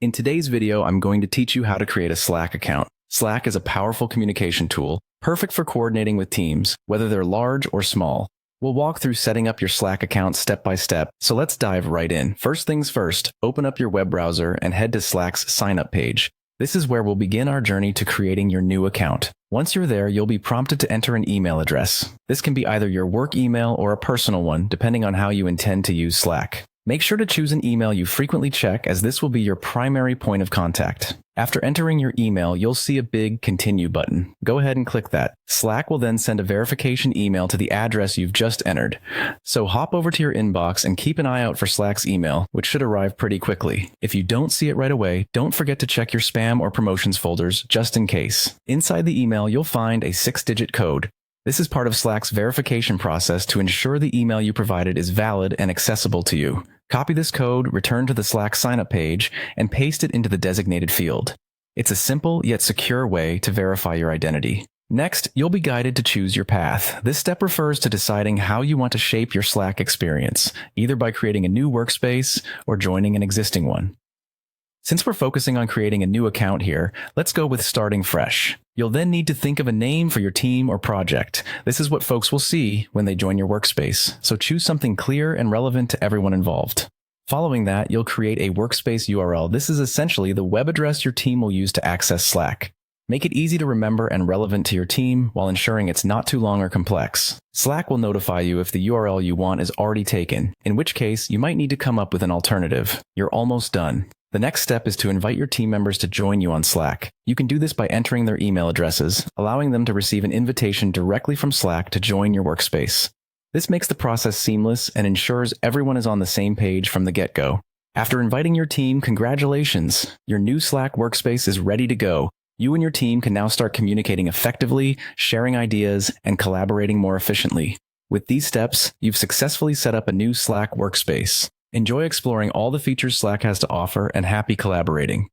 In today's video, I'm going to teach you how to create a Slack account. Slack is a powerful communication tool, perfect for coordinating with teams, whether they're large or small. We'll walk through setting up your Slack account step by step, so let's dive right in. First things first, open up your web browser and head to Slack's sign-up page. This is where we'll begin our journey to creating your new account. Once you're there, you'll be prompted to enter an email address. This can be either your work email or a personal one, depending on how you intend to use Slack. Make sure to choose an email you frequently check, as this will be your primary point of contact. After entering your email, you'll see a big Continue button. Go ahead and click that. Slack will then send a verification email to the address you've just entered. So hop over to your inbox and keep an eye out for Slack's email, which should arrive pretty quickly. If you don't see it right away, don't forget to check your spam or promotions folders just in case. Inside the email, you'll find a 6-digit code. This is part of Slack's verification process to ensure the email you provided is valid and accessible to you. Copy this code, return to the Slack sign-up page, and paste it into the designated field. It's a simple yet secure way to verify your identity. Next, you'll be guided to choose your path. This step refers to deciding how you want to shape your Slack experience, either by creating a new workspace or joining an existing one. Since we're focusing on creating a new account here, let's go with starting fresh. You'll then need to think of a name for your team or project. This is what folks will see when they join your workspace, so choose something clear and relevant to everyone involved. Following that, you'll create a workspace URL. This is essentially the web address your team will use to access Slack. Make it easy to remember and relevant to your team while ensuring it's not too long or complex. Slack will notify you if the URL you want is already taken, in which case you might need to come up with an alternative. You're almost done. The next step is to invite your team members to join you on Slack. You can do this by entering their email addresses, allowing them to receive an invitation directly from Slack to join your workspace. This makes the process seamless and ensures everyone is on the same page from the get-go. After inviting your team, congratulations! Your new Slack workspace is ready to go. You and your team can now start communicating effectively, sharing ideas, and collaborating more efficiently. With these steps, you've successfully set up a new Slack workspace. Enjoy exploring all the features Slack has to offer, and happy collaborating.